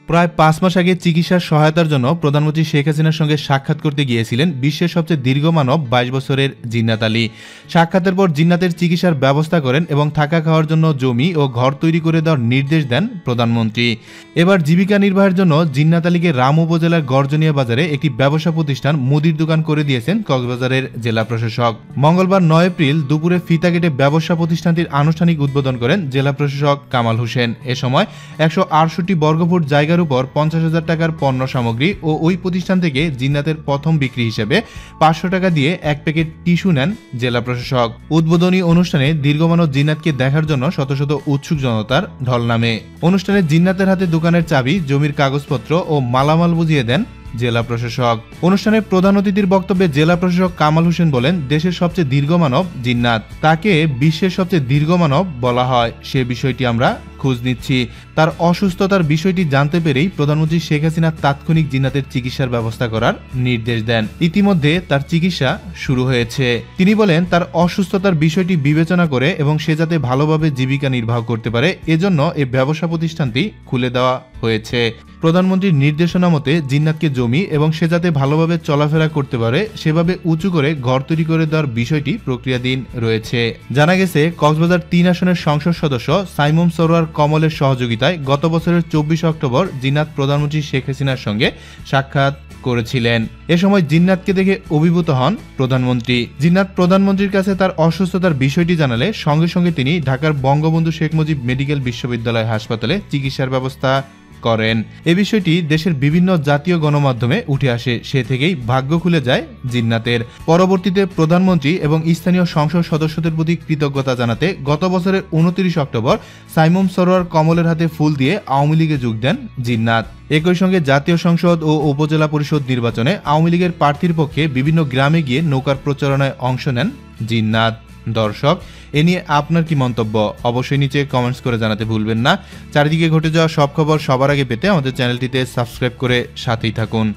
প্রায় ৫ মাস আগে চিকিৎসার সহায়তার জন্য প্রধানমন্ত্রী শেখ হাসিনার সঙ্গে সাক্ষাৎ করতে গিয়েছিলেন বিশ্বের সবচেয়ে দীর্ঘ মানব ২২ বছরের জিন্নাত আলী। সাক্ষাতের পর জিন্নাতের চিকিৎসার ব্যবস্থা করেন এবং থাকা খাওয়ার জন্য জমি ও ঘর তৈরি করে দেওয়ার নির্দেশ দেন প্রধানমন্ত্রী। এবার জীবিকা নির্বাহের জন্য জিন্নাত আলীকে রাম উপজেলার গর্জনিয়া বাজারে একটি ব্যবসা প্রতিষ্ঠান মুদির দোকান করে দিয়েছেন কক্সবাজারের জেলা প্রশাসক। মঙ্গলবার ৯ এপ্রিল দুপুরে ফিতা কেটে ব্যবসা প্রতিষ্ঠানটির আনুষ্ঠানিক উদ্বোধন করেন জেলা প্রশাসক কামাল হোসেন। এ সময় ১৬৮ বর্গফুট জায়গার উপর ৫০,০০০ টাকার পণ্য সামগ্রী ও ওই প্রতিষ্ঠান থেকে জিন্নাতের প্রথম বিক্রি হিসেবে ৫০০ টাকা দিয়ে এক প্যাকেট টিস্যু নেন জেলা প্রশাসক। উদ্বোধনী অনুষ্ঠানে দীর্ঘমানব জিন্নাতকে দেখার জন্য শত শত উৎসুক জনতার ঢল নামে। অনুষ্ঠানে জিন্নাতের হাতে দোকানের চাবি, জমির কাগজপত্র ও মালামাল বুঝিয়ে দেন জেলা প্রশাসক। অনুষ্ঠানে প্রধান অতিথির বক্তব্যে জেলা প্রশাসক কামাল হোসেন বলেন, দেশের সবচেয়ে দীর্ঘ মানব জিন্নাত, তাকে বিশ্বের সবচেয়ে দীর্ঘ মানব বলা হয়। সে বিষয়টি আমরা খোঁজ নিচ্ছি। তার অসুস্থতার বিষয়টি জানতে পেরেই প্রধানমন্ত্রী শেখ হাসিনা তাৎক্ষণিক জিন্নাতের চিকিৎসার ব্যবস্থা করার নির্দেশ দেন। ইতিমধ্যে তার চিকিৎসা শুরু হয়েছে। তিনি বলেন, তার অসুস্থতার বিষয়টি বিবেচনা করে এবং সে যাতে ভালোভাবে জীবিকা নির্বাহ করতে পারে এজন্য এই ব্যবসা প্রতিষ্ঠানটি খুলে দেওয়া হয়েছে। প্রধানমন্ত্রীর নির্দেশনা মতে জিন্নাতকে জমি এবং সে যাতে ভালোভাবে চলাফেরা করতে পারে সেভাবে উঁচু করে ঘর তৈরি করে দেওয়ার বিষয়টি প্রক্রিয়াধীন রয়েছে। জানা গেছে, কক্সবাজার ৩ আসনের সংসদ সদস্য সাইমুম সরোয়ার কমলের সহযোগিতায় গত বছরের ২৪ অক্টোবর জিন্নাত প্রধানমন্ত্রী শেখ হাসিনার সঙ্গে সাক্ষাৎ করেছিলেন। এ সময় জিন্নাতকে দেখে অভিভূত হন প্রধানমন্ত্রী। জিন্নাত প্রধানমন্ত্রীর কাছে তার অসুস্থতার বিষয়টি জানালে সঙ্গে সঙ্গে তিনি ঢাকার বঙ্গবন্ধু শেখ মুজিব মেডিকেল বিশ্ববিদ্যালয় হাসপাতালে চিকিৎসার ব্যবস্থা করেন। এ বিষয়টি দেশের বিভিন্ন জাতীয় গণমাধ্যমে উঠে আসে। সে থেকেই ভাগ্য খুলে যায় জিন্নাতের। পরবর্তীতে প্রধানমন্ত্রী এবং স্থানীয় সংসদ সদস্যদের প্রতি কৃতজ্ঞতা জানাতে গত বছরের ২৯ অক্টোবর সাইমুম সরোয়ার কমলের হাতে ফুল দিয়ে আওয়ামী লীগে যোগ দেন জিন্নাত। একই সঙ্গে জাতীয় সংসদ ও উপজেলা পরিষদ নির্বাচনে আওয়ামী লীগের প্রার্থীর পক্ষে বিভিন্ন গ্রামে গিয়ে নৌকার প্রচারণায় অংশ নেন জিন্নাত। দর্শক, এ নিয়ে আপনার কি মন্তব্য অবশ্যই নিচে কমেন্টস করে জানাতে ভুলবেন না। চারিদিকে ঘটে যাওয়া সব খবর সবার আগে পেতে আমাদের চ্যানেলটিতে সাবস্ক্রাইব করে সাথেই থাকুন।